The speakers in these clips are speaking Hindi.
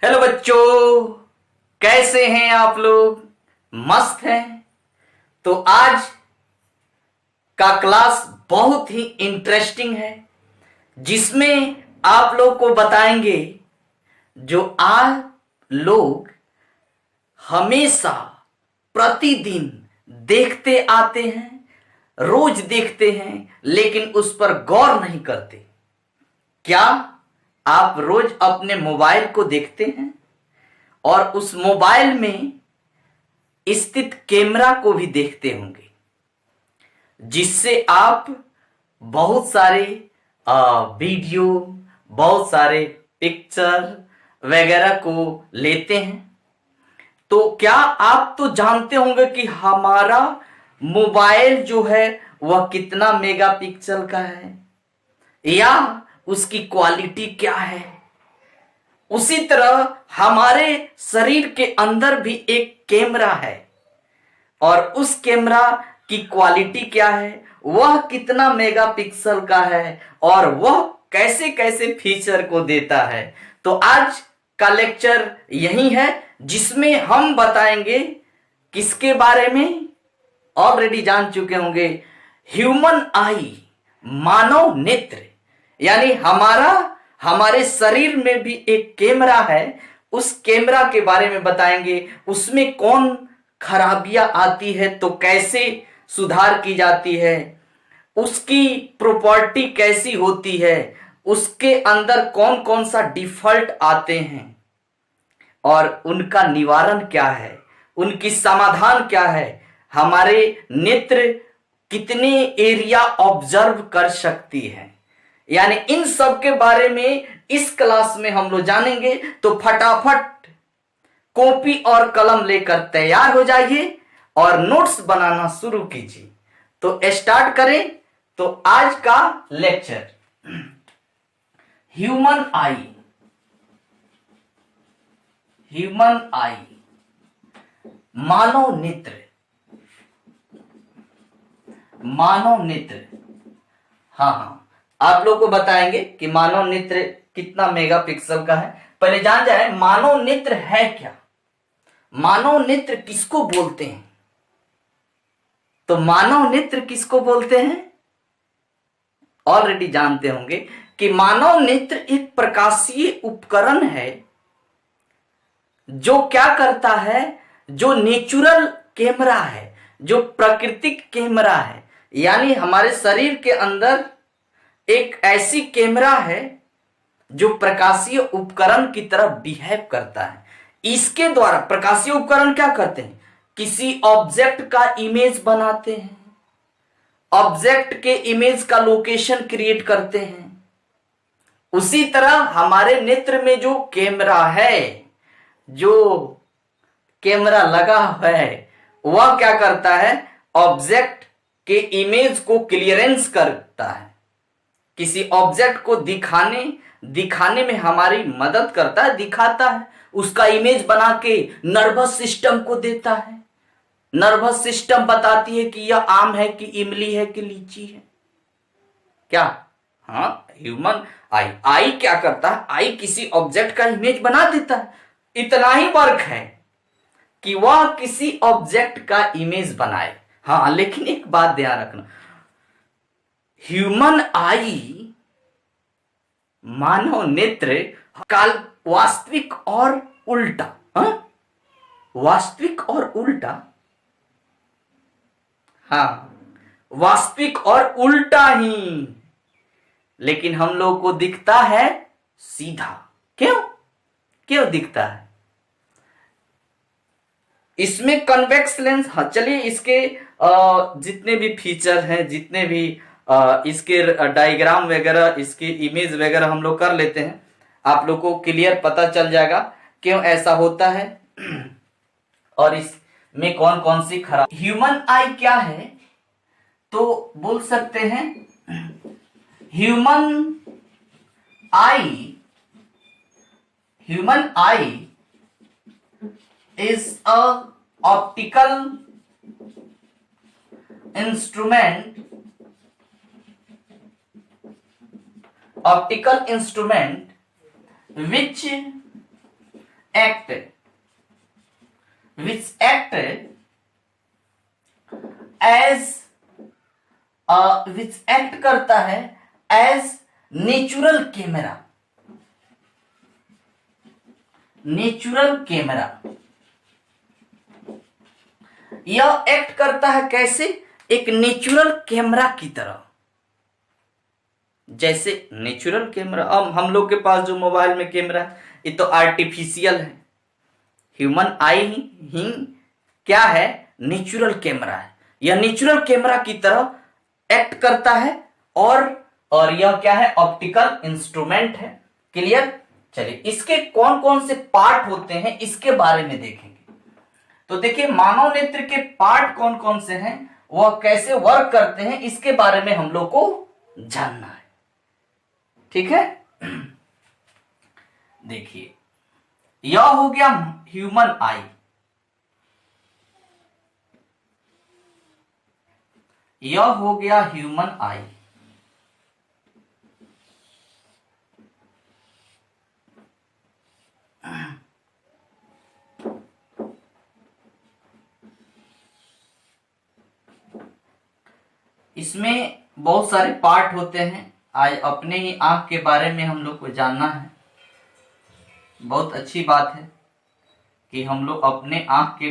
हेलो बच्चों, कैसे हैं आप लोग? मस्त हैं? तो आज का क्लास बहुत ही इंटरेस्टिंग है, जिसमें आप लोग को बताएंगे जो आप लोग हमेशा प्रतिदिन देखते आते हैं, रोज देखते हैं, लेकिन उस पर गौर नहीं करते। क्या आप रोज अपने मोबाइल को देखते हैं और उस मोबाइल में स्थित कैमरा को भी देखते होंगे, जिससे आप बहुत सारे वीडियो, बहुत सारे पिक्चर वगैरह को लेते हैं? तो क्या आप तो जानते होंगे कि हमारा मोबाइल जो है वह कितना मेगापिक्सल का है या उसकी क्वालिटी क्या है। उसी तरह हमारे शरीर के अंदर भी एक कैमरा है और उस कैमरा की क्वालिटी क्या है, वह कितना मेगापिक्सल का है और वह कैसे कैसे फीचर को देता है। तो आज का लेक्चर यही है, जिसमें हम बताएंगे किसके बारे में ऑलरेडी जान चुके होंगे। ह्यूमन आई, मानव नेत्र, यानी हमारे शरीर में भी एक कैमरा है। उस कैमरा के बारे में बताएंगे, उसमें कौन खराबियां आती है तो कैसे सुधार की जाती है, उसकी प्रॉपर्टी कैसी होती है, उसके अंदर कौन कौन सा डिफॉल्ट आते हैं और उनका निवारण क्या है, उनकी समाधान क्या है, हमारे नेत्र कितने एरिया ऑब्जर्व कर सकती है। यानी इन सब के बारे में इस क्लास में हम लोग जानेंगे। तो फटाफट कॉपी और कलम लेकर तैयार हो जाइए और नोट्स बनाना शुरू कीजिए। तो स्टार्ट करें। तो आज का lecture human eye, human eye, मानव नेत्र, मानव नेत्र। हाँ, आप लोग को बताएंगे कि मानव नेत्र कितना मेगापिक्सल का है। पहले जान जाए मानव नेत्र है क्या, मानव नेत्र किसको बोलते हैं। तो मानव नेत्र किसको बोलते हैं ऑलरेडी जानते होंगे कि मानव नेत्र एक प्रकाशीय उपकरण है जो क्या करता है, जो नेचुरल कैमरा है, जो प्राकृतिक कैमरा है, यानी हमारे शरीर के अंदर एक ऐसी कैमरा है जो प्रकाशीय उपकरण की तरह बिहेव करता है। इसके द्वारा प्रकाशीय उपकरण क्या करते हैं, किसी ऑब्जेक्ट का इमेज बनाते हैं, ऑब्जेक्ट के इमेज का लोकेशन क्रिएट करते हैं। उसी तरह हमारे नेत्र में जो कैमरा है, जो कैमरा लगा हुआ है, वह क्या करता है, ऑब्जेक्ट के इमेज को क्लियरेंस करता है, किसी ऑब्जेक्ट को दिखाने में हमारी मदद करता है, दिखाता है, उसका इमेज बना के नर्वस सिस्टम को देता है। नर्वस सिस्टम बताती है कि यह आम है कि इमली है कि लीची है। क्या? हाँ, ह्यूमन आई क्या करता है, आई किसी ऑब्जेक्ट का इमेज बना देता है। इतना ही वर्क है कि वह किसी ऑब्जेक्ट का इमेज बनाए। हाँ, लेकिन एक बात ध्यान रखना, ह्यूमन आई, मानव नेत्र काल वास्तविक और उल्टा। हाँ? वास्तविक और उल्टा। हाँ, वास्तविक और उल्टा ही, लेकिन हम लोग को दिखता है सीधा। क्यों दिखता है? इसमें कन्वेक्स लेंस। हाँ, चलिए इसके जितने भी फीचर हैं, जितने भी इसके डायग्राम वगैरह, इसके इमेज वगैरह हम लोग कर लेते हैं, आप लोग को क्लियर पता चल जाएगा क्यों ऐसा होता है और इसमें कौन कौन सी खराब। ह्यूमन आई क्या है, तो बोल सकते हैं human I is a optical instrument which act as which act करता है as नेचुरल कैमरा। यह एक्ट करता है कैसे? एक नेचुरल कैमरा की तरह। जैसे नेचुरल कैमरा, अब हम लोग के पास जो मोबाइल में कैमरा है ये तो आर्टिफिशियल है। ह्यूमन आई ही क्या है? नेचुरल कैमरा है। यह नेचुरल कैमरा की तरह एक्ट करता है और यह क्या है? ऑप्टिकल इंस्ट्रूमेंट है। क्लियर? चलिए इसके कौन कौन से पार्ट होते हैं इसके बारे में देखेंगे। तो देखिए मानव नेत्र के पार्ट कौन कौन से हैं, वह कैसे वर्क करते हैं, इसके बारे में हम लोग को जानना है। ठीक है, देखिए यह हो गया ह्यूमन आई। यह हो गया ह्यूमन आई। इसमें बहुत सारे पार्ट होते हैं। आज अपने ही आंख के बारे में हम लोग को जानना है। बहुत अच्छी बात है कि हम लोग अपने आंख के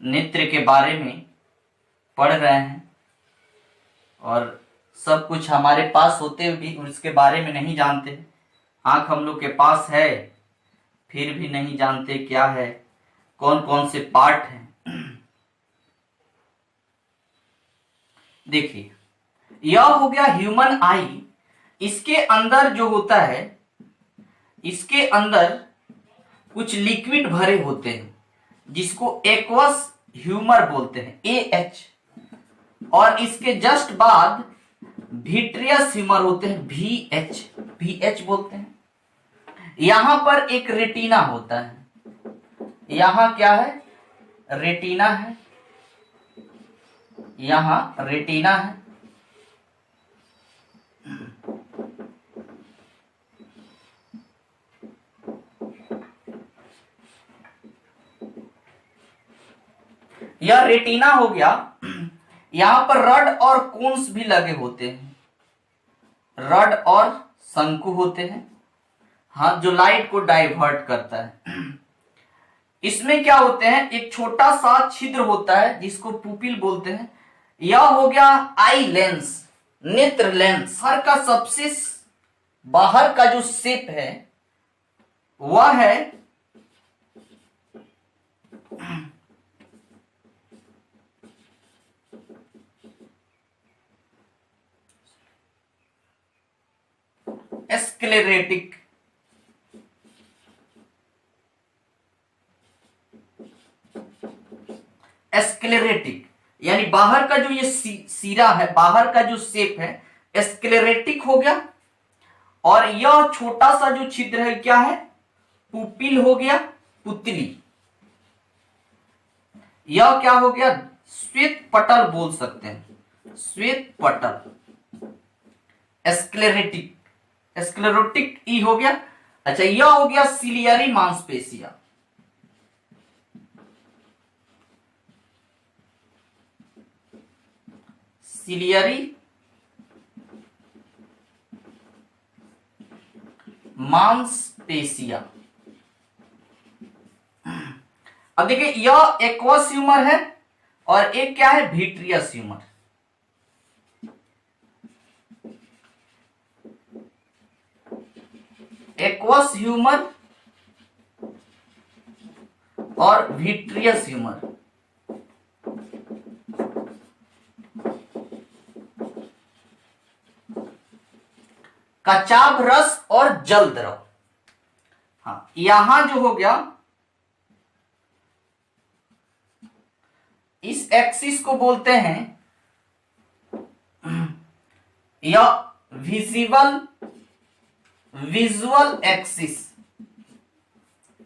नेत्र के बारे में पढ़ रहे हैं और सब कुछ हमारे पास होते हुए भी उसके बारे में नहीं जानते। आंख हम लोग के पास है फिर भी नहीं जानते क्या है, कौन कौन से पार्ट हैं। देखिए यह हो गया ह्यूमन आई। इसके अंदर जो होता है, इसके अंदर कुछ लिक्विड भरे होते हैं जिसको एक्वस ह्यूमर बोलते हैं, AH। और इसके जस्ट बाद विट्रियस ह्यूमर होते हैं, VH बोलते हैं। यहां पर एक रेटिना होता है। यहां क्या है? रेटिना है। यहां रेटिना है। यह रेटिना हो गया। यहां पर रड और कोन्स भी लगे होते हैं। रड और शंकु होते हैं, हाँ, जो लाइट को डाइवर्ट करता है। इसमें क्या होते हैं? एक छोटा सा छिद्र होता है जिसको पुपिल बोलते हैं। यह हो गया आई लेंस, नेत्र लेंस। बाहर का सबसे बाहर का जो शेप है वह है स्क्लेरेटिक। स्क्लेरेटिक यानी बाहर का जो ये सीरा है, बाहर का जो शेप है स्क्लेरेटिक हो गया। और यह छोटा सा जो छिद्र है क्या है? पुपिल हो गया, पुतली। यह क्या हो गया? श्वेत पटल बोल सकते हैं, श्वेत पटल। स्क्लेरेटिक स्क्लेरोटिक ई हो गया। अच्छा, यह हो गया सिलियरी मांसपेशिया। सिलियरी मांसपेशिया। अब देखिए यह एक्वस ह्यूमर है और एक क्या है? Vitreous humour. एक्वस ह्यूमर और विट्रियस ह्यूमर। कचाभ रस और जल द्रव। हाँ, यहां जो हो गया इस एक्सिस को बोलते हैं या विजुअल एक्सिस।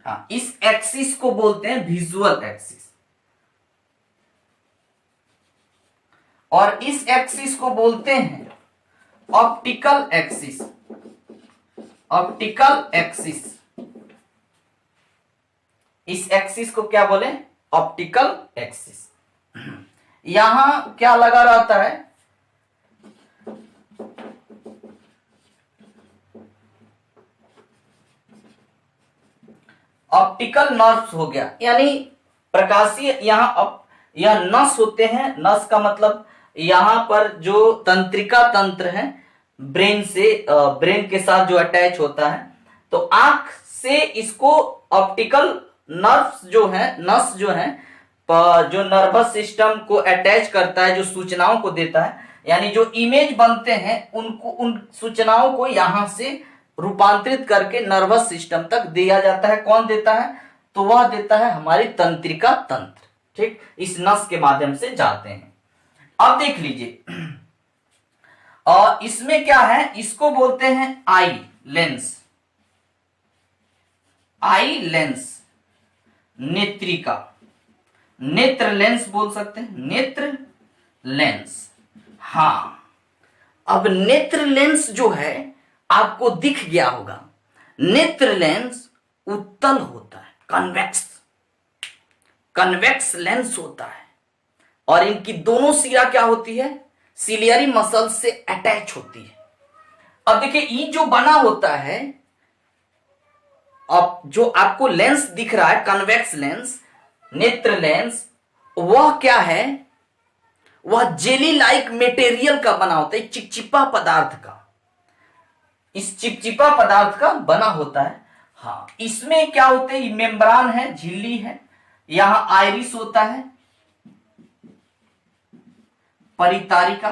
हाँ, इस एक्सिस को बोलते हैं विजुअल एक्सिस और इस एक्सिस को बोलते हैं ऑप्टिकल एक्सिस। ऑप्टिकल एक्सिस इस एक्सिस को क्या बोले? Optical axis. यहां क्या लगा रहता है? ऑप्टिकल नर्व्स हो गया, यानी प्रकाशीय यहां यह नस होते हैं। नस का मतलब यहां पर जो तंत्रिका तंत्र है ब्रेन से, ब्रेन के साथ जो अटैच होता है, तो आंख से इसको ऑप्टिकल नर्व्स जो है, नस जो है, जो नर्वस सिस्टम को अटैच करता है, जो सूचनाओं को देता है, यानी जो इमेज बनते हैं उनको, उन सूचनाओं को यहां से रूपांतरित करके नर्वस सिस्टम तक दिया जाता है। कौन देता है? तो वह देता है हमारी तंत्रिका तंत्र। ठीक, इस नस के माध्यम से जाते हैं। अब देख लीजिए, और इसमें क्या है? इसको बोलते हैं आई लेंस। आई लेंस, नेत्रिका, नेत्र लेंस बोल सकते हैं, नेत्र लेंस। हां, अब नेत्र लेंस जो है आपको दिख गया होगा। नेत्र लेंस उत्तल होता है, कन्वेक्स, कन्वेक्स लेंस होता है, और इनकी दोनों सिरा क्या होती है? सिलियरी मसल से अटैच होती है। अब देखिए, ये जो बना होता है, अब जो आपको लेंस दिख रहा है, कन्वेक्स लेंस, नेत्र लेंस, वह क्या है? वह जेली लाइक मटेरियल का बना होता है, चिपचिपा पदार्थ का, इस चिपचिपा पदार्थ का बना होता है। हाँ, इसमें क्या होते हैं? मेम्ब्रान है, झिल्ली है, यहां आइरिस होता है, परितारिका,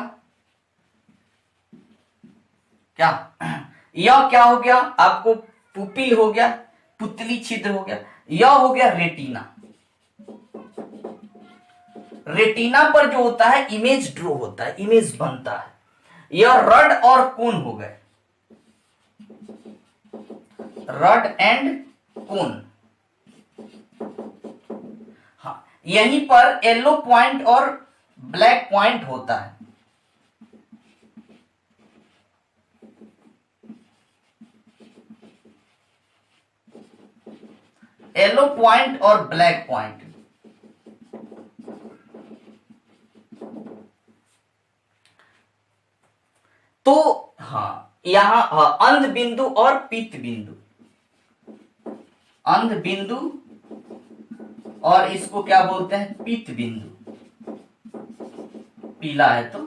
क्या यह क्या हो गया आपको? पुपिल हो गया, पुतली छिद्र हो गया, यह हो गया रेटिना। रेटिना पर जो होता है इमेज ड्रॉ होता है, इमेज बनता है। यह रड और कोन हो गए, रड एंड कोन। हाँ, यहीं पर येलो पॉइंट और ब्लैक पॉइंट होता है। येलो पॉइंट और ब्लैक पॉइंट। तो हाँ, यहां अंध बिंदु और पीत बिंदु, अंध बिंदु और इसको क्या बोलते हैं? पीत बिंदु। पीला है तो।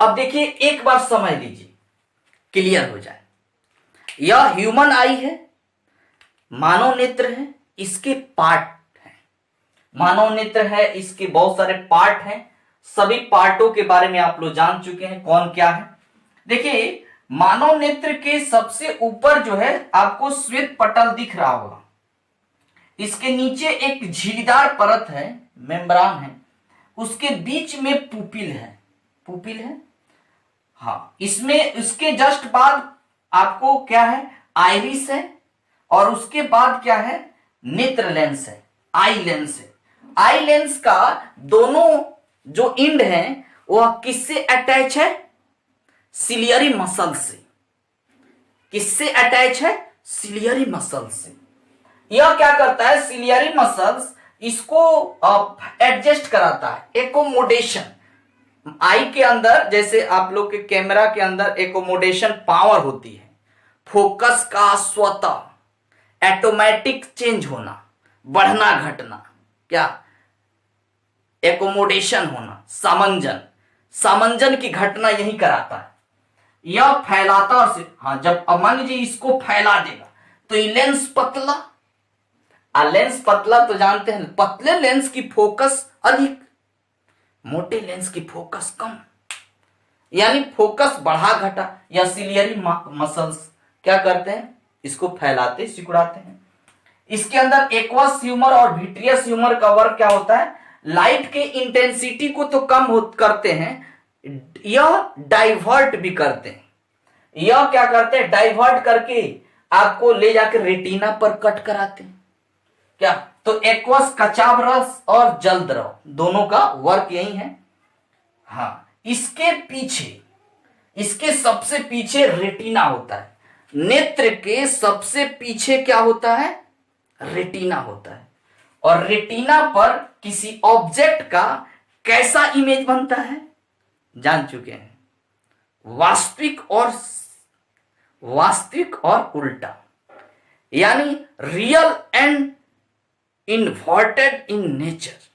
अब देखिए, एक बार समझ लीजिए, क्लियर हो जाए। यह ह्यूमन आई है, मानव नेत्र है, इसके पार्ट हैं। मानव नेत्र है, इसके बहुत सारे पार्ट हैं। सभी पार्टों के बारे में आप लोग जान चुके हैं, कौन क्या है। देखिए, मानव नेत्र के सबसे ऊपर जो है आपको श्वेत पटल दिख रहा होगा। इसके नीचे एक झिल्लीदार परत है, मेम्ब्रान है, उसके बीच में पुपिल है, पुपिल है। हाँ, इसमें उसके जस्ट बाद आपको क्या है? आइरिस है, और उसके बाद क्या है? नेत्र लेंस है, आई लेंस है। आई लेंस का दोनों जो इंड है वह किससे अटैच है? सिलियरी मसल से। किससे अटैच है? सिलियरी मसल से। यह क्या करता है? सिलियरी मसल्स इसको एडजस्ट कराता है, एकोमोडेशन। आई के अंदर, जैसे आप लोग के कैमरा के अंदर एकोमोडेशन पावर होती है, फोकस का स्वतः ऑटोमेटिक चेंज होना, बढ़ना घटना, क्या एकोमोडेशन होना, सामंजन, सामंजन की घटना यही कराता है। यह फैलाता से, हाँ, जब मान लीजिए इसको फैला देगा तो ये लेंस पतला, लेंस पतला तो जानते हैं, पतले लेंस की फोकस अधिक, मोटे लेंस की फोकस कम, यानी फोकस बढ़ा घटा। या सिलियरी मसल्स क्या करते हैं? इसको फैलाते सिकुड़ाते हैं। इसके अंदर एक्वस ह्यूमर और विट्रियस ह्यूमर का वर्क क्या होता है? लाइट के इंटेंसिटी को तो कम करते हैं, यह डाइवर्ट भी करते हैं। यह क्या करते हैं? डाइवर्ट करके आपको ले जाकर रेटिना पर कट कराते हैं। क्या? तो एक्वस कचाव रस और जल द्रव दोनों का वर्क यही है। हाँ, इसके पीछे, इसके सबसे पीछे रेटिना होता है। नेत्र के सबसे पीछे क्या होता है? रेटिना होता है। और रेटिना पर किसी ऑब्जेक्ट का कैसा इमेज बनता है जान चुके हैं, वास्तविक और उल्टा, यानी real and inverted in nature.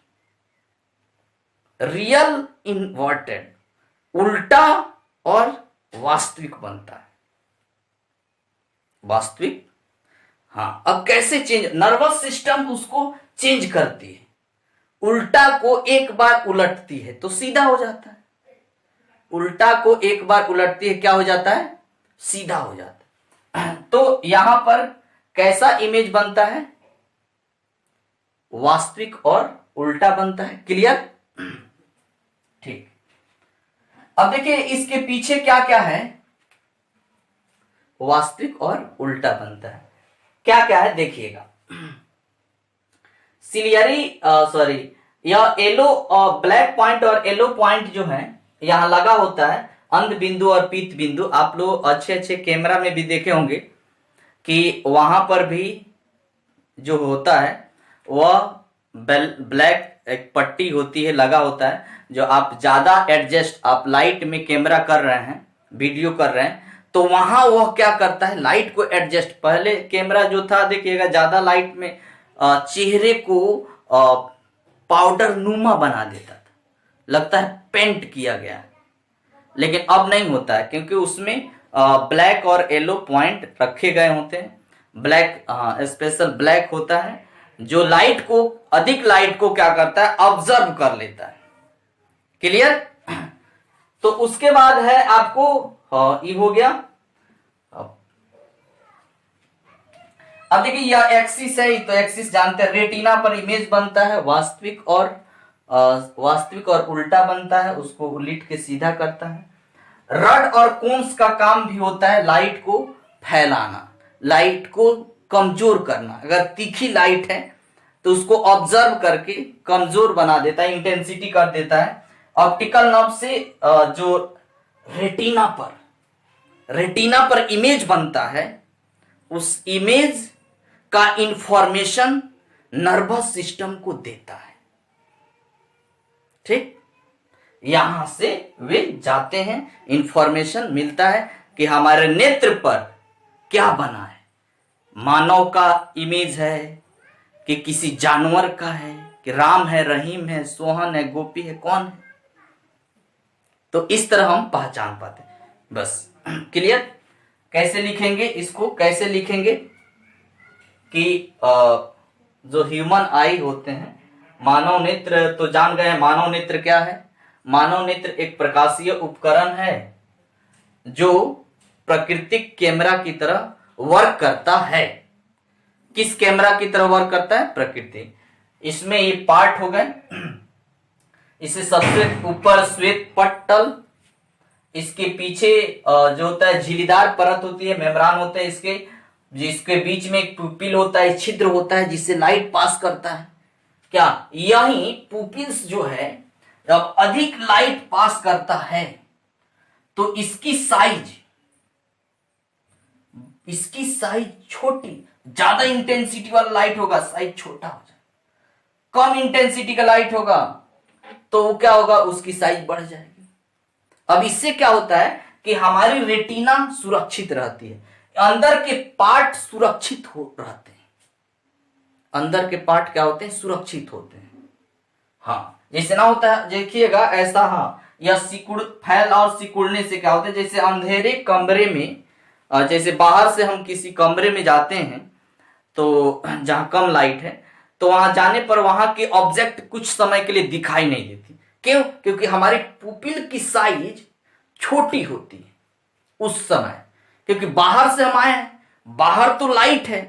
Real inverted, उल्टा और वास्तविक बनता है। वास्तविक, हाँ। अब कैसे चेंज, नर्वस सिस्टम उसको चेंज करती है। उल्टा को एक बार उलटती है तो सीधा हो जाता है। उल्टा को एक बार उलटती है, क्या हो जाता है, सीधा हो जाता है। तो यहां पर कैसा इमेज बनता है, वास्तविक और उल्टा बनता है। क्लियर? ठीक। अब देखिए इसके पीछे क्या क्या है, वास्तविक और उल्टा बनता है। क्या क्या है देखिएगा। यह येलो ब्लैक पॉइंट और येलो पॉइंट जो है यहां लगा होता है, अंध बिंदु और पीत बिंदु। आप लोग अच्छे अच्छे कैमरा में भी देखे होंगे कि वहां पर भी जो होता है वह ब्लैक एक पट्टी होती है, लगा होता है। जो आप ज्यादा एडजस्ट, आप लाइट में कैमरा कर रहे हैं, वीडियो कर रहे हैं, तो वहां वह क्या करता है, लाइट को एडजस्ट। पहले कैमरा जो था देखिएगा ज्यादा लाइट में चेहरे को पाउडर नुमा बना देता था, लगता है पेंट किया गया है। लेकिन अब नहीं होता है, क्योंकि उसमें ब्लैक और येलो पॉइंट रखे गए होते हैं। ब्लैक, स्पेशल ब्लैक होता है जो लाइट को, अधिक लाइट को क्या करता है, ऑब्जर्व कर लेता है। क्लियर? तो उसके बाद है आपको ये हो गया। अब देखिए यह एक्सिस है, तो एक्सिस जानते हैं, रेटिना पर इमेज बनता है, वास्तविक और उल्टा बनता है, उसको उलट के सीधा करता है। रड और कोन्स का काम भी होता है लाइट को फैलाना, लाइट को कमजोर करना। अगर तीखी लाइट है तो उसको ऑब्जर्व करके कमजोर बना देता है, इंटेंसिटी कर देता है। ऑप्टिकल नर्व से जो रेटिना पर इमेज बनता है, उस इमेज का इंफॉर्मेशन नर्वस सिस्टम को देता है। ठीक, यहां से वे जाते हैं, इंफॉर्मेशन मिलता है कि हमारे नेत्र पर क्या बना है, मानव का इमेज है कि किसी जानवर का है, कि राम है, रहीम है, सोहन है, गोपी है, कौन है। तो इस तरह हम पहचान पाते हैं। बस क्लियर? कैसे लिखेंगे इसको, कैसे लिखेंगे कि जो ह्यूमन आई होते हैं, मानव नेत्र तो जान गए। मानव नेत्र क्या है? मानव नेत्र एक प्रकाशीय उपकरण है जो प्राकृतिक कैमरा की तरह वर्क करता है। किस कैमरा की तरह वर्क करता है? प्रकृति। इसमें ये पार्ट हो गए। इसे सबसे ऊपर श्वेत पटल, इसके पीछे जो होता है झिल्लीदार परत होती है, मेम्ब्रान होते हैं इसके, जिसके बीच में एक पुपिल होता है, छिद्र होता है जिससे लाइट पास करता है। क्या यही पुपिल्स जो है जब अधिक लाइट पास करता है तो इसकी साइज छोटी, ज्यादा इंटेंसिटी वाला लाइट होगा साइज छोटा हो जाए, कम इंटेंसिटी का लाइट होगा तो क्या होगा, उसकी साइज बढ़ जाएगी। अब इससे क्या होता है कि हमारी रेटिना सुरक्षित रहती है, अंदर के पार्ट सुरक्षित रहते हैं। अंदर के पार्ट क्या होते हैं? सुरक्षित होते हैं। हाँ, जैसे ना होता है, देखिएगा ऐसा, हाँ, या फैल और सिकुड़ने से क्या होता है, जैसे अंधेरे कमरे में, जैसे बाहर से हम किसी कमरे में जाते हैं तो जहां कम लाइट है, तो वहां जाने पर वहां की ऑब्जेक्ट कुछ समय के लिए दिखाई नहीं देती। क्यों? क्योंकि हमारी पुपिल की साइज छोटी होती है उस समय, क्योंकि बाहर से हम आए हैं, बाहर तो लाइट है,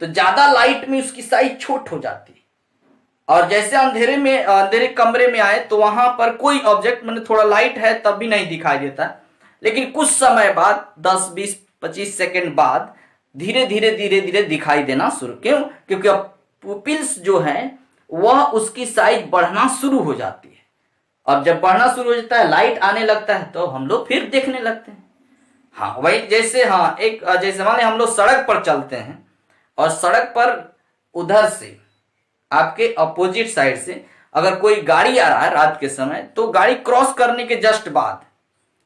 तो ज्यादा लाइट में उसकी साइज छोट हो जाती है। और जैसे अंधेरे कमरे में आए तो वहां पर कोई ऑब्जेक्ट, मैंने थोड़ा लाइट है तब भी नहीं दिखाई देता, लेकिन कुछ समय बाद 10, 20, 25 सेकेंड बाद धीरे धीरे दिखाई देना शुरू। क्यों? क्योंकि अब पुपिल्स जो है वह उसकी साइज बढ़ना शुरू हो जाती है। अब जब बढ़ना शुरू हो जाता है, लाइट आने लगता है, तो हम लोग फिर देखने लगते हैं। हाँ, वही जैसे, हाँ, एक जैसे मान लें हम लोग सड़क पर चलते हैं और सड़क पर उधर से, आपके अपोजिट साइड से अगर कोई गाड़ी आ रहा है रात के समय, तो गाड़ी क्रॉस करने के जस्ट बाद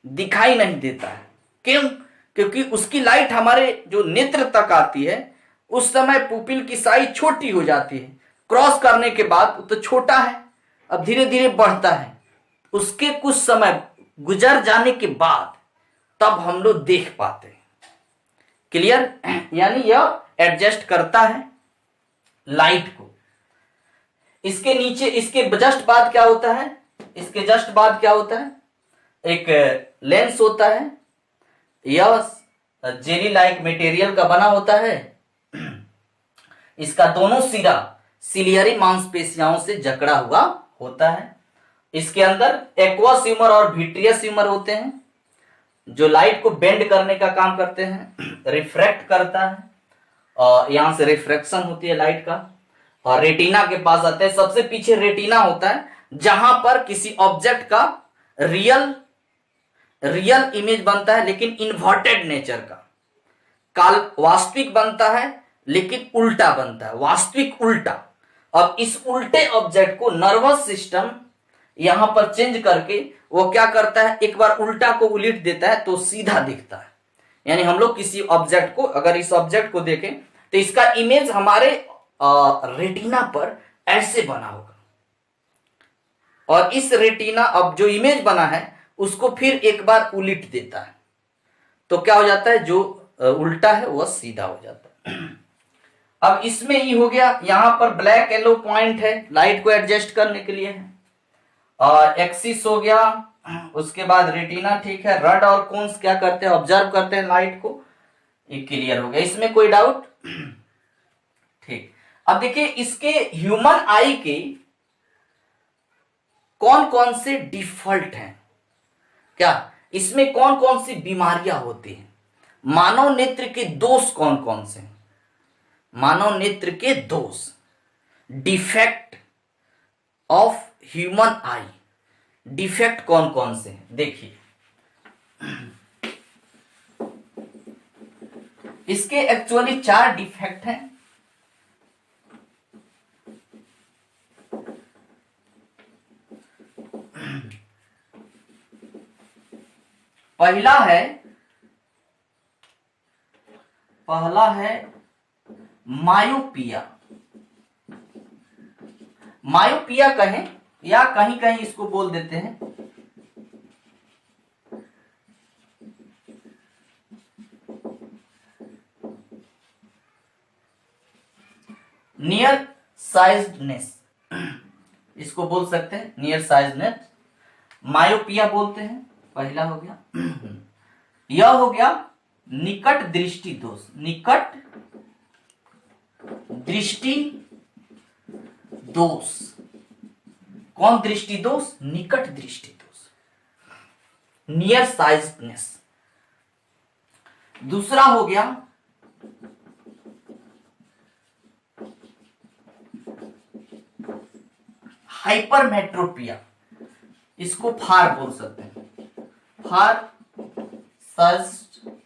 दिखाई नहीं देता है। क्यों? क्योंकि उसकी लाइट हमारे जो नेत्र तक आती है, उस समय पुपिल की साइज छोटी हो जाती है। क्रॉस करने के बाद तो छोटा है, अब धीरे धीरे बढ़ता है। उसके कुछ समय गुजर जाने के बाद तब हम लोग देख पाते हैं। क्लियर? यानी यह एडजस्ट करता है लाइट को। इसके नीचे, इसके जस्ट बाद क्या होता है, इसके जस्ट बाद क्या होता है, एक लेंस होता है। यह जेली लाइक मटेरियल का बना होता है। इसका दोनों सिरा सिलियरी मांसपेशियों से जकड़ा हुआ होता है। इसके अंदर एक्वा ह्यूमर और विट्रियस ह्यूमर होते हैं, जो लाइट को बेंड करने का काम करते हैं, रिफ्रैक्ट करता है, और यहां से रिफ्रैक्शन होती है लाइट का, और रेटिना के पास आते हैं। सबसे पीछे रेटिना होता है, जहां पर किसी ऑब्जेक्ट का रियल इमेज बनता है, लेकिन इन्वर्टेड नेचर का। काल वास्तविक बनता है लेकिन उल्टा बनता है, वास्तविक उल्टा। अब इस उल्टे ऑब्जेक्ट को नर्वस सिस्टम यहां पर चेंज करके वो क्या करता है, एक बार उल्टा को उलट देता है तो सीधा दिखता है। यानी हम लोग किसी ऑब्जेक्ट को, अगर इस ऑब्जेक्ट को देखें तो इसका इमेज हमारे रेटिना पर ऐसे बना होगा, और इस रेटिना, अब जो इमेज बना है उसको फिर एक बार उलट देता है, तो क्या हो जाता है, जो उल्टा है वह सीधा हो जाता है। अब इसमें ये हो गया, यहां पर ब्लैक येलो पॉइंट है, लाइट को एडजस्ट करने के लिए है, और एक्सिस हो गया। उसके बाद रेटिना, ठीक है। रड और कोन्स क्या करते हैं, ऑब्जर्व करते हैं लाइट को। ये क्लियर हो गया, इसमें कोई डाउट? ठीक। अब देखिए, इसके ह्यूमन आई के कौन कौन से डिफॉल्ट हैं, क्या इसमें कौन कौन सी बीमारियां होती हैं, मानव नेत्र के दोष कौन कौन से हैं, मानव नेत्र के दोष, defect of human I, defect कौन कौन से हैं? देखिए, इसके एक्चुअली 4 डिफेक्ट हैं। पहला है मायोपिया। मायोपिया कहें या कहीं कहीं इसको बोल देते हैं नियर साइज्डनेस, इसको बोल सकते हैं नियर साइज्डनेस, मायोपिया बोलते हैं। पहला हो गया। यह हो गया निकट दृष्टि दोष, निकट दृष्टि दोष। कौन दृष्टि दोष? निकट दृष्टि दोष, नियर साइज्डनेस। दूसरा हो गया हाइपरमेट्रोपिया, इसको फार बोल सकते हैं, फार साइज्डनेस,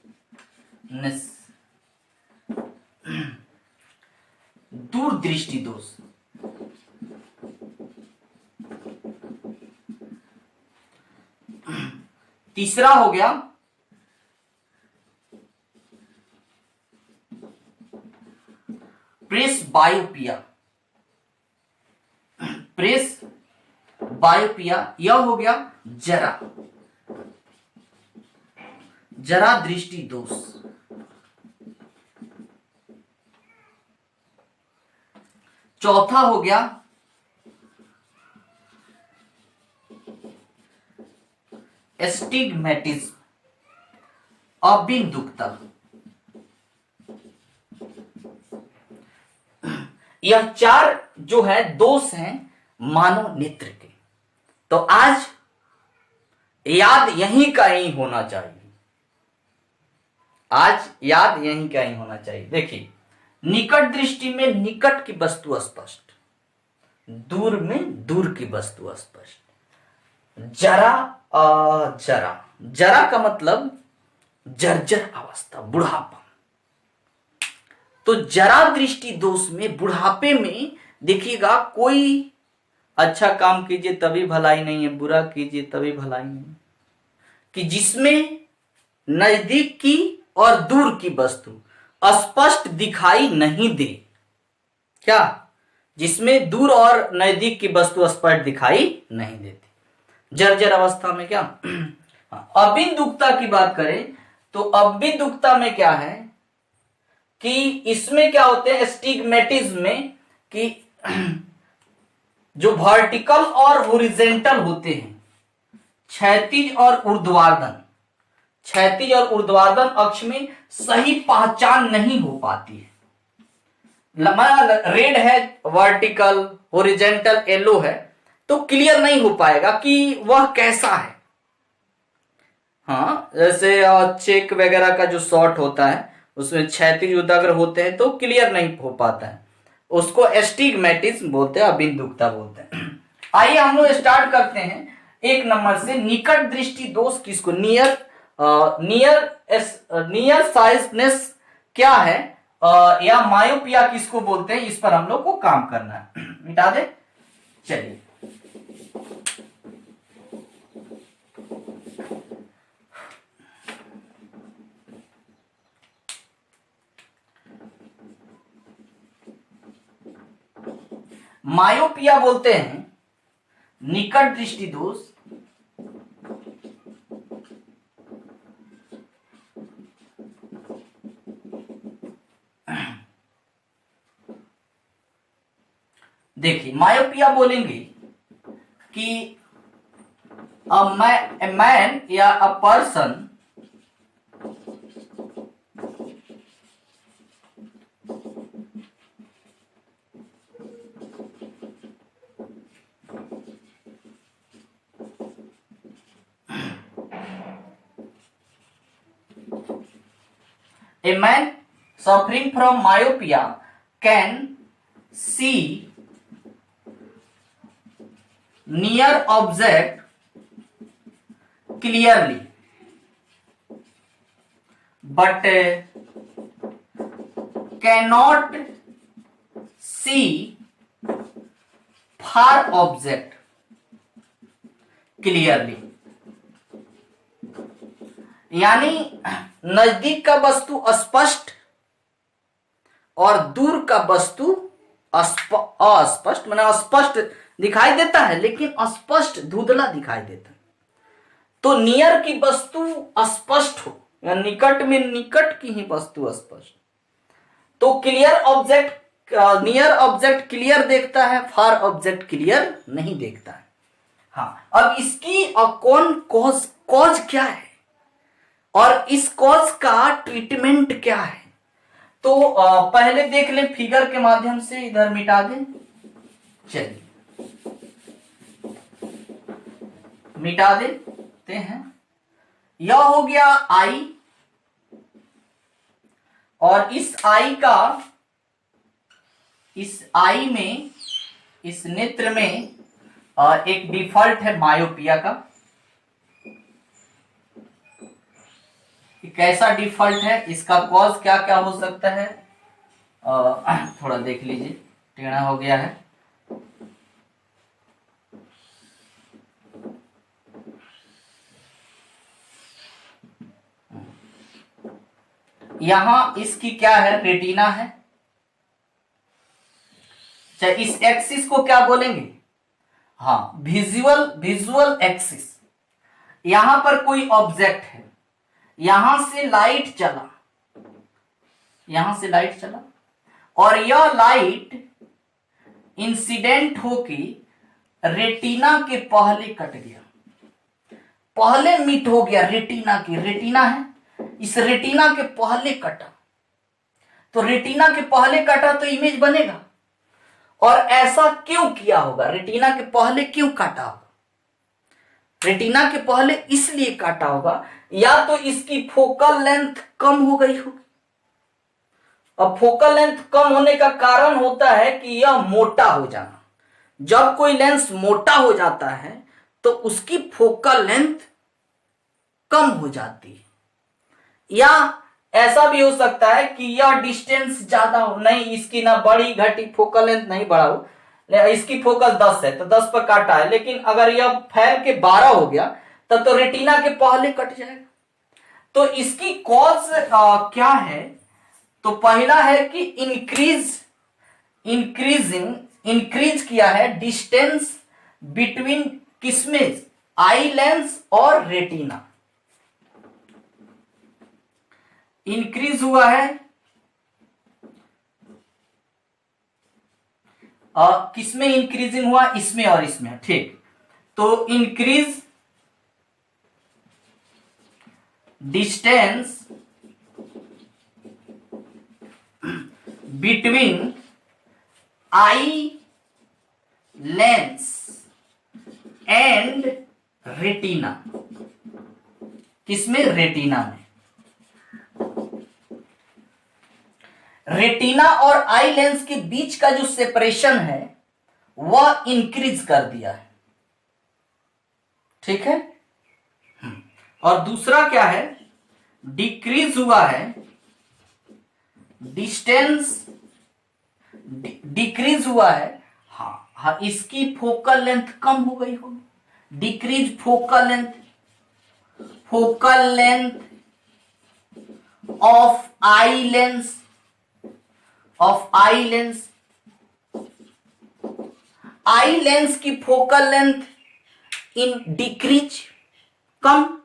दूरदृष्टि दोष। तीसरा हो गया प्रेस बायोपिया, प्रेस बायोपिया। यह हो गया जरा दृष्टि दोष। चौथा हो गया एस्टिग्मेटिज्म, अबिंदुकता। यह 4 जो है दोष हैं मानव नेत्र के। तो आज याद यहीं का ही होना चाहिए, आज याद यहीं का ही होना चाहिए। देखिए, निकट दृष्टि में निकट की वस्तु स्पष्ट, दूर में दूर की वस्तु स्पष्ट। जरा का मतलब जर्जर अवस्था, बुढ़ापा। तो जरा दृष्टि दोष में बुढ़ापे में देखिएगा, कोई अच्छा काम कीजिए तभी भलाई नहीं है, बुरा कीजिए तभी भलाई नहीं है, कि जिसमें नजदीक की और दूर की वस्तु स्पष्ट दिखाई नहीं दे। क्या? जिसमें दूर और नजदीक की वस्तु स्पष्ट दिखाई नहीं देती, जर्जर अवस्था में। क्या? अबिंदुकता की बात करें तो अबिंदुकता में क्या है कि इसमें क्या होते हैं स्टिग्मेटिज्म में, कि जो वर्टिकल और हॉरिजॉन्टल होते हैं, क्षैतिज और ऊर्ध्वाधर अक्ष में सही पहचान नहीं हो पाती है। रेड है वर्टिकल, हॉरिजॉन्टल येलो है, तो क्लियर नहीं हो पाएगा कि वह कैसा है। हाँ, जैसे चेक वगैरह का जो शॉट होता है उसमें क्षैतिज उजागर होते हैं तो क्लियर नहीं हो पाता है, उसको एस्टिग्मेटिज्म बोलते हैं, अबिंदुकता बोलते हैं। आइए हम लोग स्टार्ट करते हैं 1 नंबर से। निकट दृष्टि दोष किसको, नियर साइटनेस क्या है, या मायोपिया किसको बोलते हैं, इस पर हम लोग को काम करना है। मिटा दे, चलिए। मायोपिया बोलते हैं निकट दृष्टि दोष, देखिए मायोपिया बोलेंगे कि अ मैन या a person A man suffering from myopia can see near object clearly, but cannot see far object clearly। यानी नजदीक का वस्तु स्पष्ट और दूर का वस्तु अस्पष्ट, माने स्पष्ट दिखाई देता है लेकिन अस्पष्ट धुंधला दिखाई देता है। तो नियर की वस्तु अस्पष्ट हो या निकट में निकट की ही वस्तु स्पष्ट, तो clear object, near object clear देखता है, फार ऑब्जेक्ट क्लियर नहीं देखता है। हाँ, अब इसकी कौन कॉज क्या है और इस कॉज का ट्रीटमेंट क्या है, तो पहले देख लें फिगर के माध्यम से। इधर मिटा दें, चलिए मिटा देते हैं। यह हो गया आई, और इस आई में, इस नेत्र में एक डिफॉल्ट है मायोपिया का। कैसा डिफॉल्ट है, इसका कॉज क्या क्या हो सकता है, थोड़ा देख लीजिए, टेढ़ा हो गया है। यहां इसकी क्या है, रेटिना है। चाहे इस एक्सिस को क्या बोलेंगे, हाँ विजुअल एक्सिस। यहां पर कोई ऑब्जेक्ट है, यहां से लाइट चला, और यह लाइट इंसिडेंट होके रेटिना के पहले कट गया, पहले मिट हो गया। रेटिना है, इस रेटिना के पहले कटा, तो रेटिना के पहले कटा तो इमेज बनेगा। और ऐसा क्यों किया होगा, रेटिना के पहले क्यों काटा होगा, रेटिना के पहले इसलिए काटा होगा, या तो इसकी फोकल लेंथ कम हो गई होगी। अब फोकल लेंथ कम होने का कारण होता है कि यह मोटा हो जाना। जब कोई लेंस मोटा हो जाता है तो उसकी फोकल लेंथ कम हो जाती है, या ऐसा भी हो सकता है कि यह डिस्टेंस ज्यादा हो, नहीं इसकी ना बड़ी घटी, फोकल लेंथ नहीं बढ़ा हो, इसकी फोकस 10 है तो 10 पर काटा है, लेकिन अगर यह फैल के 12 हो गया तब तो रेटिना के पहले कट जाएगा। तो इसकी कॉज क्या है? तो पहला है कि इंक्रीज किया है डिस्टेंस बिटवीन किसमें, आई लेंस और रेटिना इंक्रीज हुआ है। और किसमें इंक्रीजिंग हुआ? इसमें और इसमें, ठीक। तो increase distance between eye lens and retina. किसमें? रेटिना में। रेटिना और आई लेंस के बीच का जो सेपरेशन है वह इंक्रीज कर दिया है, ठीक है। और दूसरा क्या है? डिक्रीज हुआ है डिस्टेंस, डिक्रीज हुआ है। हाँ, इसकी फोकल लेंथ कम हो गई होगी। Decrease focal length of eye lens, eye lens की फोकल लेंथ इन डिक्रीज, कम,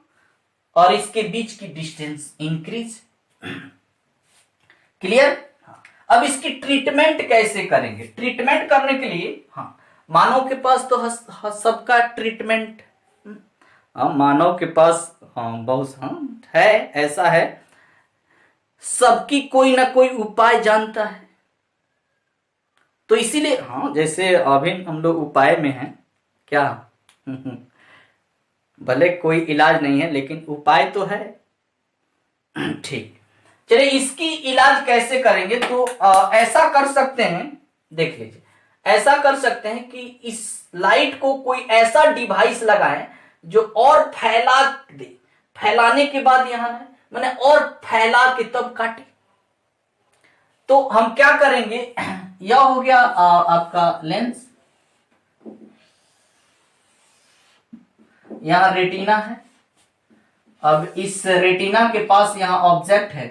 और इसके बीच की डिस्टेंस इंक्रीज। क्लियर? अब इसकी ट्रीटमेंट कैसे करेंगे? ट्रीटमेंट करने के लिए मानव के पास तो सबका ट्रीटमेंट, मानव के पास बहुत है, ऐसा है सबकी कोई ना कोई उपाय जानता है। तो इसीलिए जैसे अभी हम लोग उपाय में हैं क्या भले कोई इलाज नहीं है लेकिन उपाय तो है, ठीक। चलिए इसकी इलाज कैसे करेंगे? तो ऐसा कर सकते हैं, देख लीजिए, ऐसा कर सकते हैं कि इस लाइट को कोई ऐसा डिवाइस लगाएं जो और फैला दे, फैलाने के बाद यहां मैंने और फैला के तब काटे। तो हम क्या करेंगे, यह हो गया आपका लेंस, यहां रेटिना है। अब इस रेटिना के पास यहां ऑब्जेक्ट है,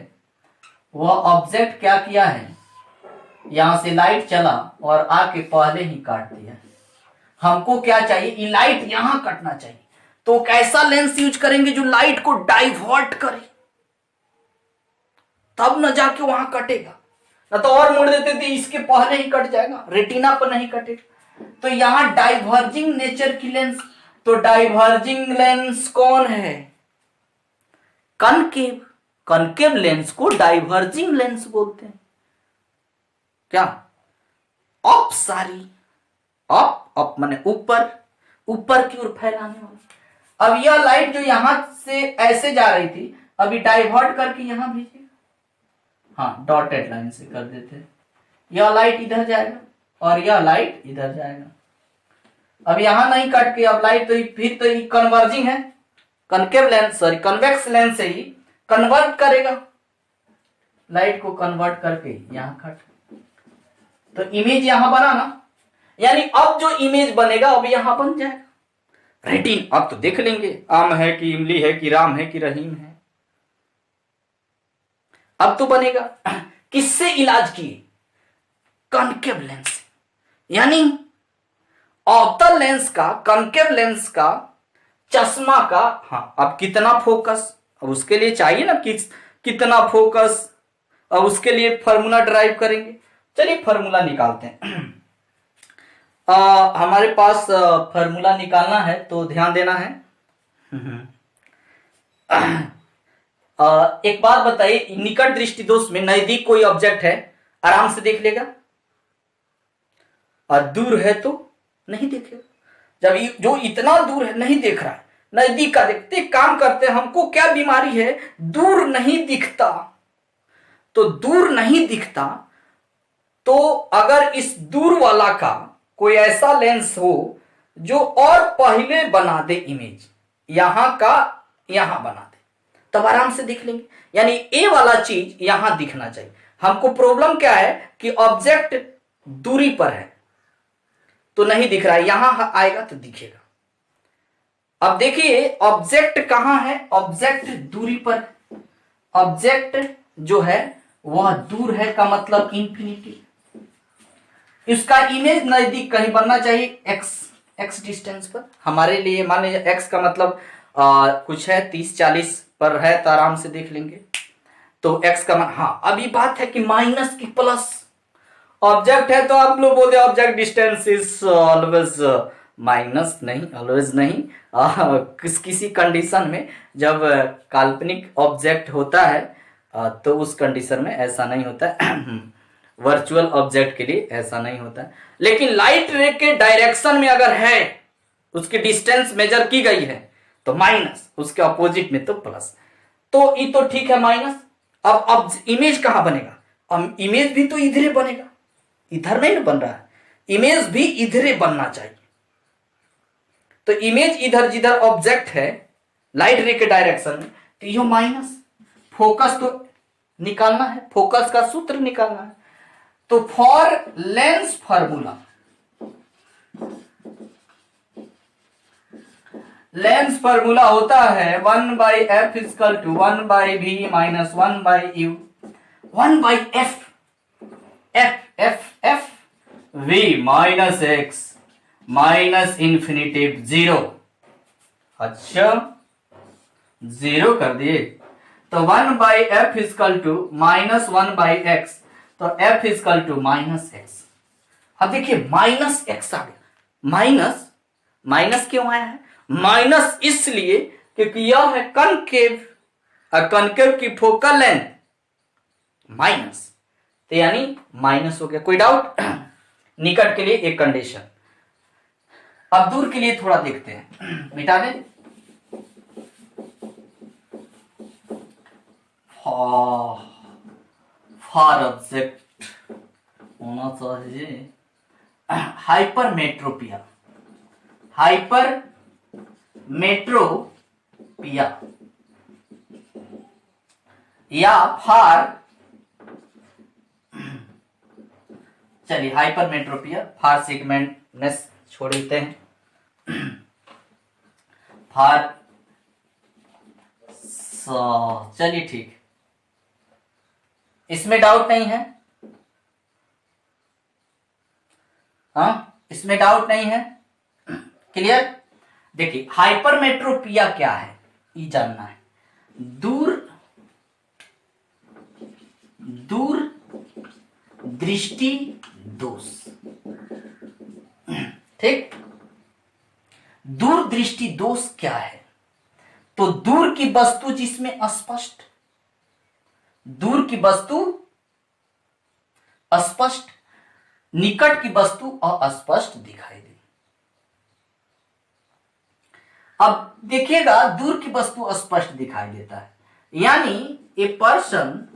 वह ऑब्जेक्ट क्या किया है, यहां से लाइट चला और आके पहले ही काट दिया। हमको क्या चाहिए, ये लाइट यहां कटना चाहिए। तो कैसा लेंस यूज करेंगे जो लाइट को डाइवर्ट करे, तब न जाके वहां कटेगा, ना तो और मोड़ देते थे इसके पहले ही कट जाएगा, रेटिना पर नहीं कटेगा। तो यहां डाइवर्जिंग नेचर की लेंस, तो डाइवर्जिंग लेंस कौन है? कनकेव। कनकेव लेंस को डाइवर्जिंग लेंस बोलते हैं। क्या? अपसारी, अप माने ऊपर, ऊपर की ओर फैलाने वाला। अब यह लाइट जो यहां से ऐसे जा रही थी, अभी डाइवर्ट करके यहां भेजिए, डॉटेड लाइन से कर देते हैं। यह लाइट इधर जाएगा और यह लाइट इधर जाएगा। अब यहां नहीं कट के, अब लाइट तो फिर तो कन्वर्जिंग है, concave lens sorry convex lens से ही कन्वर्ट करेगा, लाइट को कन्वर्ट करके यहां कट, तो इमेज यहां बना ना, यानी अब जो इमेज बनेगा अब यहां बन जाएगा रेटिन। अब तो देख लेंगे आम है कि इमली है कि राम है कि रहीम है, अब तो बनेगा। किससे इलाज किए? कनकेव लेंस से, यानी अवतल लेंस का, कनकेव लेंस का, चश्मा का अब कितना फोकस, अब उसके लिए चाहिए ना कितना फोकस, अब उसके लिए फार्मूला ड्राइव करेंगे। चलिए फार्मूला निकालते हैं। हमारे पास फार्मूला निकालना है तो ध्यान देना है। एक बात बताइए, निकट दृष्टि दोष में नजदीक कोई ऑब्जेक्ट है आराम से देख लेगा, और दूर है तो नहीं देखेगा। जब जो इतना दूर है नहीं देख रहा है, नजदीक का देखते, काम करते हैं, हमको क्या बीमारी है, दूर नहीं दिखता। तो दूर नहीं दिखता, तो अगर इस दूर वाला का कोई ऐसा लेंस हो जो और पहले बना दे इमेज, यहां का यहां बना दे, तब आराम से दिख लेंगे। यानी ए वाला चीज यहां दिखना चाहिए। हमको प्रॉब्लम क्या है कि ऑब्जेक्ट दूरी पर है तो नहीं दिख रहा है, यहां आएगा तो दिखेगा। अब देखिए ऑब्जेक्ट कहां है, ऑब्जेक्ट दूरी पर। ऑब्जेक्ट जो है वह दूर है का मतलब इंफिनिटी। इसका इमेज नजदीक कहीं बनना चाहिए, एक्स डिस्टेंस पर। हमारे लिए मान लीजिए एक्स का मतलब कुछ है 30-40 पर है तो आराम से देख लेंगे। तो एक्स का हाँ, अभी बात है कि माइनस की प्लस ऑब्जेक्ट है तो आप लोग बोलते object distance is always minus, नहीं ऑलवेज नहीं। किसी कंडीशन में जब काल्पनिक ऑब्जेक्ट होता है तो उस कंडीशन में ऐसा नहीं होता है। वर्चुअल ऑब्जेक्ट के लिए ऐसा नहीं होता है। लेकिन लाइट रे के डायरेक्शन में अगर है, उसकी डिस्टेंस मेजर की गई है तो माइनस, उसके अपोजिट में तो प्लस। तो ये तो ठीक है माइनस। अब इमेज कहां बनेगा, अब इमेज भी तो इधर बनेगा, इधर नहीं ना बन रहा है, इमेज भी इधर बनना चाहिए। तो इमेज इधर जिधर ऑब्जेक्ट है लाइट रे के डायरेक्शन में, तो ये माइनस। फोकस तो निकालना है, फोकस का सूत्र निकालना है। तो for lens formula, lens formula होता है 1/f equal to 1/v minus 1/u 1/f f v minus x minus infinity 0। अच्छा 0 कर दिए तो 1/f equal to minus 1/x, तो f equal to minus x. अब देखिए माइनस एक्स आ गया। माइनस माइनस क्यों आया है, माइनस इसलिए क्योंकि यह है कनकेव, कनकेव की फोकल लेंथ माइनस, तो यानी माइनस हो गया। कोई डाउट? निकट के लिए एक कंडीशन। अब दूर के लिए थोड़ा देखते हैं, मिटा दें। फार ऑब्जेक्ट होना चाहिए हाइपरमेट्रोपिया, हाइपरमेट्रोपिया या फार, चलिए हाइपरमेट्रोपिया, फार सेगमेंट में छोड़ देते हैं। फार चलिए ठीक, इसमें डाउट नहीं है, हाँ इसमें डाउट नहीं है, क्लियर। देखिए हाइपरमेट्रोपिया क्या है ये जानना है। दूर दृष्टि दोष, ठीक। दूर दृष्टि दोष क्या है, तो दूर की वस्तु जिसमें अस्पष्ट, दूर की वस्तु अस्पष्ट, निकट की वस्तु अस्पष्ट दिखाई दे। अब देखिएगा दूर की वस्तु अस्पष्ट दिखाई देता है, यानी a person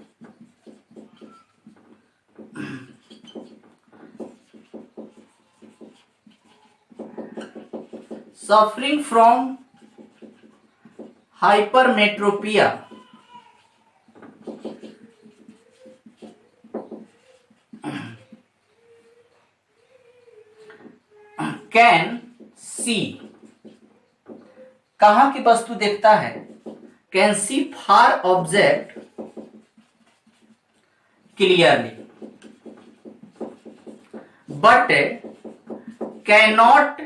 suffering from hypermetropia can see, कहां की वस्तु देखता है, can see far object clearly but cannot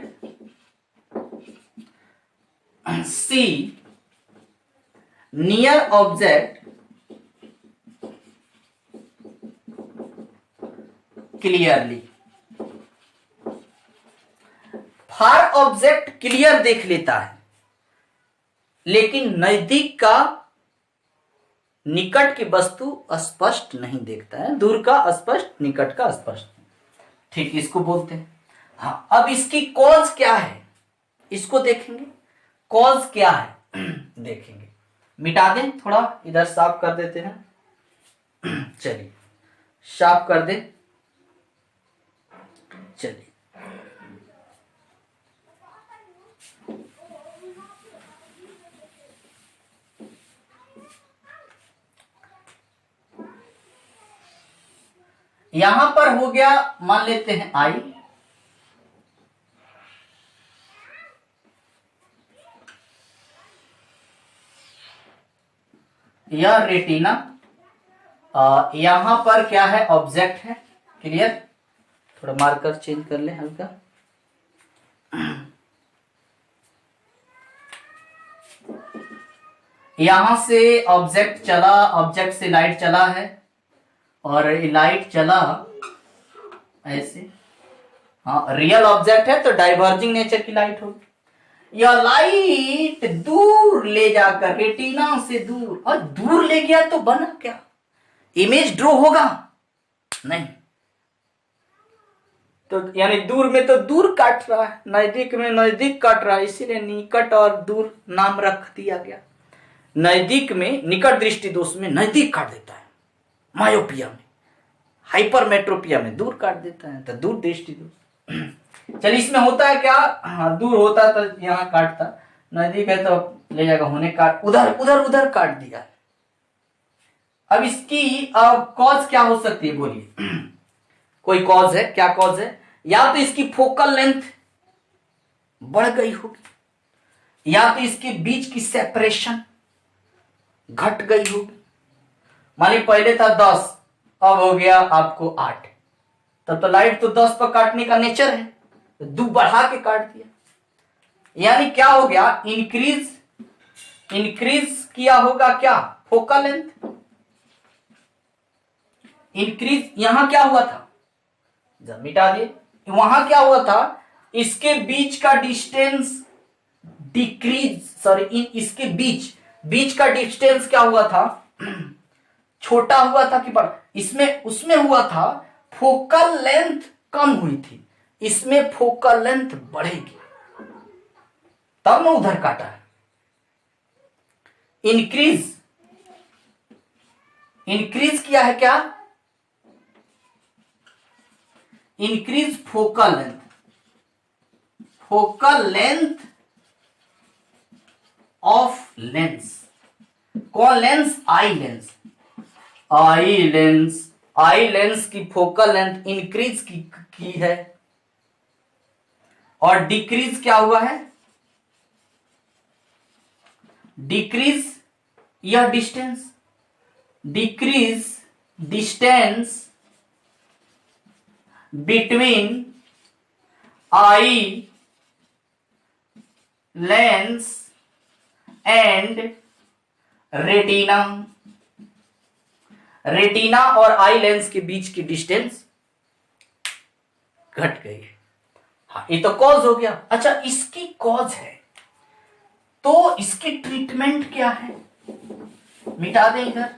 see near object clearly। Far object clear देख लेता है लेकिन नजदीक का, निकट की वस्तु स्पष्ट नहीं देखता है। दूर का स्पष्ट, निकट का स्पष्ट, ठीक इसको बोलते हैं। हाँ अब इसकी कॉज क्या है इसको देखेंगे, कॉज क्या है देखेंगे। मिटा दें, थोड़ा इधर साफ कर देते हैं। चलिए साफ कर दें, चलिए यहां पर हो गया, मान लेते हैं आई, यह रेटिना, यहां पर क्या है, ऑब्जेक्ट है। क्लियर? थोड़ा मार्कर चेंज कर ले हल्का। यहां से ऑब्जेक्ट चला, ऑब्जेक्ट से लाइट चला है, और लाइट चला ऐसे। हाँ, रियल ऑब्जेक्ट है तो डाइवर्जिंग नेचर की लाइट होगी। यह लाइट दूर ले जाकर, रेटिना से दूर, और दूर ले गया तो बना क्या, इमेज ड्रॉ होगा नहीं। तो यानी दूर में तो दूर काट रहा है, नजदीक में नजदीक काट रहा है, इसीलिए निकट और दूर नाम रख दिया गया। नजदीक में निकट दृष्टि दोष में नजदीक काट देता है, मायोपिया में, हाइपरमेट्रोपिया में दूर काट देता है, तो दूर दृष्टि दोष। चलिए, इसमें होता है क्या, हाँ, दूर होता तो यहां काटता, नजदीक है तो ले जाएगा होने काट, उधर उधर उधर काट दिया। अब इसकी कॉज क्या हो सकती है, बोलिए। कोई कॉज है, क्या कॉज है? या तो इसकी फोकल लेंथ बढ़ गई होगी, या तो इसके बीच की सेपरेशन घट गई होगी। मान ली पहले था 10, अब हो गया आपको 8, तब तो लाइट तो 10 पर काटने का नेचर है, तो 2 बढ़ा के काट दिया। यानी क्या हो गया, इंक्रीज किया होगा क्या, फोकल लेंथ इंक्रीज। यहां क्या हुआ था, जब मिटा दिए, वहां क्या हुआ था, इसके बीच का डिस्टेंस डिक्रीज, सॉरी, इसके बीच का डिस्टेंस क्या हुआ था, छोटा हुआ था कि बड़ा। इसमें उसमें हुआ था फोकल लेंथ कम हुई थी, इसमें फोकल लेंथ बढ़ेगी, तब ना उधर काटा है। इंक्रीज किया है क्या, increase focal length of lens. कौन लेंस, आई लेंस की फोकल लेंथ इंक्रीज की है, और डिक्रीज क्या हुआ है, डिक्रीज यह distance, decrease distance between eye lens and retina. Retina और आई लेंस के बीच की डिस्टेंस घट गई। हाँ, ये तो कॉज हो गया। अच्छा, इसकी कॉज है तो इसकी ट्रीटमेंट क्या है, मिटा दें इधर।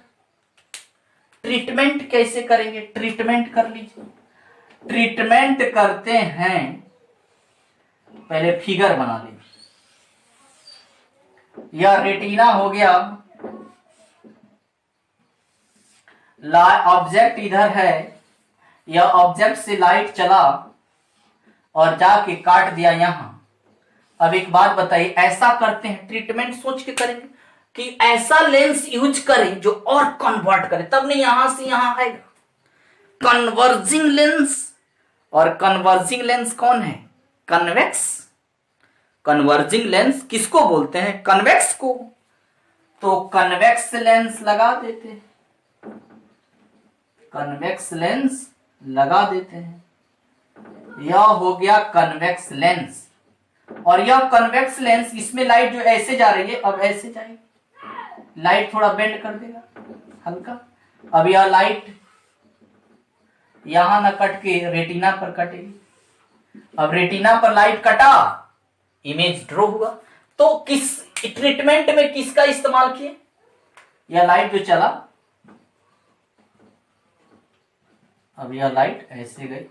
ट्रीटमेंट कैसे करेंगे, ट्रीटमेंट कर लीजिए। ट्रीटमेंट करते हैं, पहले फिगर बना लीजिए। यह रेटिना हो गया, ऑब्जेक्ट इधर है, यह ऑब्जेक्ट से लाइट चला और जाके काट दिया यहां। अब एक बात बताइए, ऐसा करते हैं, ट्रीटमेंट सोच के करेंगे कि ऐसा लेंस यूज करें जो और कन्वर्ट करे, तब नहीं यहां से यहां आएगा। कन्वर्जिंग लेंस, और कन्वर्जिंग लेंस कौन है, कन्वेक्स। कन्वर्जिंग लेंस किसको बोलते हैं, कन्वेक्स को। तो कन्वेक्स लेंस लगा देते हैं, कन्वेक्स लेंस लगा देते हैं। यह हो गया कन्वेक्स लेंस, और यह कन्वेक्स लेंस, इसमें लाइट जो ऐसे जा रही है अब ऐसे जाएगी, लाइट थोड़ा बेंड कर देगा हल्का। अब यह लाइट यहां ना कट के रेटिना पर कटेगी। अब रेटिना पर लाइट कटा, इमेज ड्रॉ हुआ। तो किस ट्रीटमेंट में किसका इस्तेमाल किए, यह लाइट जो चला, अब यह लाइट ऐसे गई,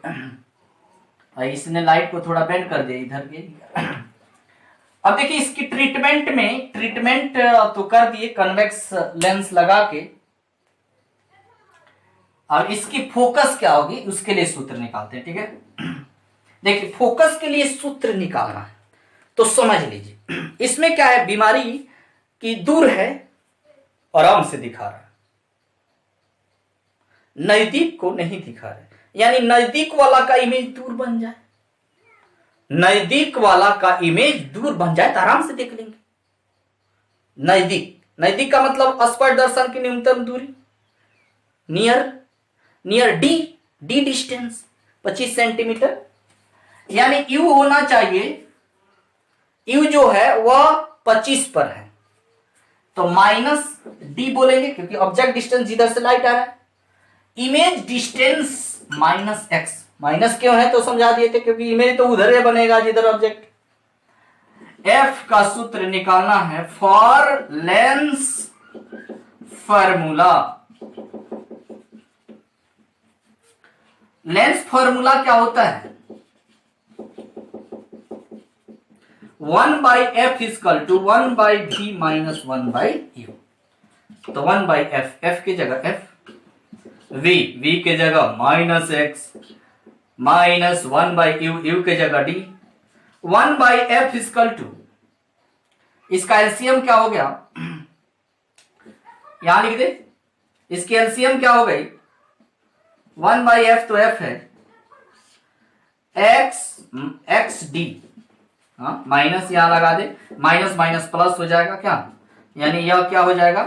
और इसने लाइट को थोड़ा बेंड कर दिया इधर के। अब देखिए इसकी ट्रीटमेंट तो कर दिए कन्वेक्स लेंस लगा के। अब इसकी फोकस क्या होगी उसके लिए सूत्र निकालते हैं, ठीक है। देखिए फोकस के लिए सूत्र निकालना है तो समझ लीजिए, इसमें क्या है, बीमारी की दूर है और आराम से दिखा रहा है, नजदीक को नहीं दिखा रहा है। यानी नजदीक वाला का इमेज दूर बन जाए, नजदीक वाला का इमेज दूर बन जाए तो आराम से देख लेंगे। नजदीक, नजदीक का मतलब स्पर्श दर्शन की न्यूनतम दूरी, near, near D, D distance 25 centimetre, यानी यू होना चाहिए, यू जो है वह 25 पर है तो माइनस डी बोलेंगे क्योंकि ऑब्जेक्ट डिस्टेंस जिधर से लाइट आ रहा है। Image distance minus x, minus क्यों है तो समझा दिए थे क्योंकि इमेज तो उधर ही बनेगा जिधर ऑब्जेक्ट। एफ का सूत्र निकालना है for lens formula. Lens formula क्या होता है? 1/f equal to 1/v minus 1/u। तो 1/f, f की जगह f, v के जगह minus x minus 1/u, u के जगह d। 1/f इक्वल टू, इसका एलसीएम क्या हो गया, यहां लिख दे, इसकी एलसीएम क्या हो गई? 1/f तो f है, x d, हाँ माइनस यहां लगा दे, माइनस माइनस प्लस हो जाएगा क्या, यानी यह क्या हो जाएगा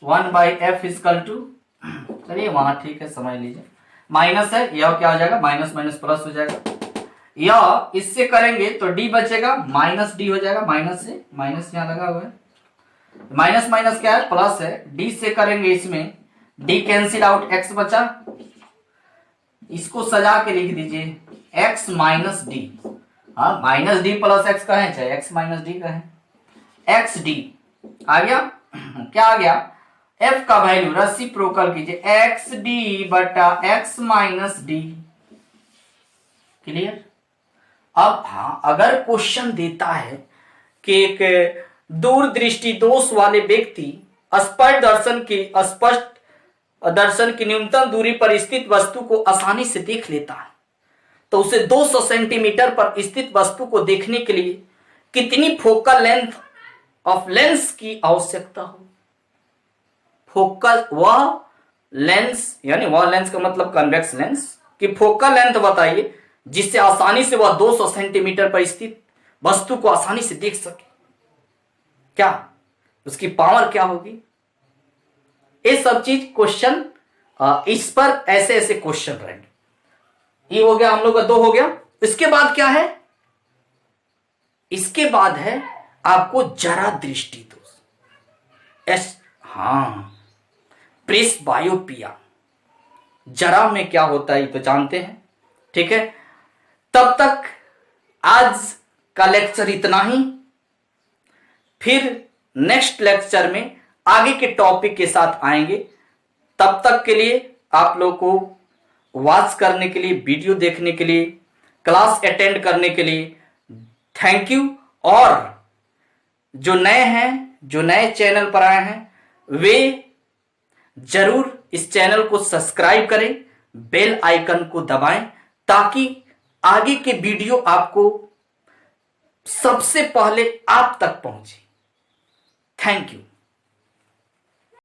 1/f इक्वल टू, चलिए वहां ठीक है समझ लीजिए, माइनस है, यह क्या हो जाएगा माइनस माइनस प्लस हो जाएगा, यह इससे करेंगे तो d बचेगा माइनस d हो जाएगा, माइनस से माइनस यहां लगा हुआ है, माइनस माइनस क्या है प्लस है, d से करेंगे इसमें d कैंसिल आउट, x बचा, इसको सजा के लिख दीजिए x माइनस डी, हाँ माइनस डी प्लस एक्स का है चाहे x माइनस डी का है, एक्स डी आ गया। क्या आ गया? f का वैल्यू रेसिप्रोकल कीजिए एक्स डी बटा एक्स माइनस डी। क्लियर? अब हाँ, अगर क्वेश्चन देता है कि एक दूरदृष्टि दोष वाले व्यक्ति स्पष्ट दर्शन की न्यूनतम दूरी पर स्थित वस्तु को आसानी से देख लेता है तो उसे 200 सेंटीमीटर पर स्थित वस्तु को देखने के लिए कितनी फोकल लेंथ ऑफ लेंस की आवश्यकता हो? फोकल, वह लेंस, यानी वह लेंस का मतलब कन्वेक्स लेंस की फोकल लेंथ बताइए जिससे आसानी से वह 200 सेंटीमीटर पर स्थित वस्तु को आसानी से देख सके। क्या उसकी पावर क्या होगी? ये सब चीज क्वेश्चन, इस पर ऐसे ऐसे क्वेश्चन रहेंगे। ये हो गया हम लोग का 2 हो गया। इसके बाद क्या है? इसके बाद है आपको जरा दृष्टि दोष, हाँ प्रेसबायोपिया। जरा में क्या होता है तो जानते हैं, ठीक है। तब तक आज का लेक्चर इतना ही, फिर नेक्स्ट लेक्चर में आगे के टॉपिक के साथ आएंगे। तब तक के लिए आप लोग को वॉच करने के लिए, वीडियो देखने के लिए, क्लास अटेंड करने के लिए थैंक यू। और जो नए हैं, जो नए चैनल पर आए हैं, वे जरूर इस चैनल को सब्सक्राइब करें, बेल आइकन को दबाएं ताकि आगे के वीडियो आपको सबसे पहले आप तक पहुंचे। Thank you.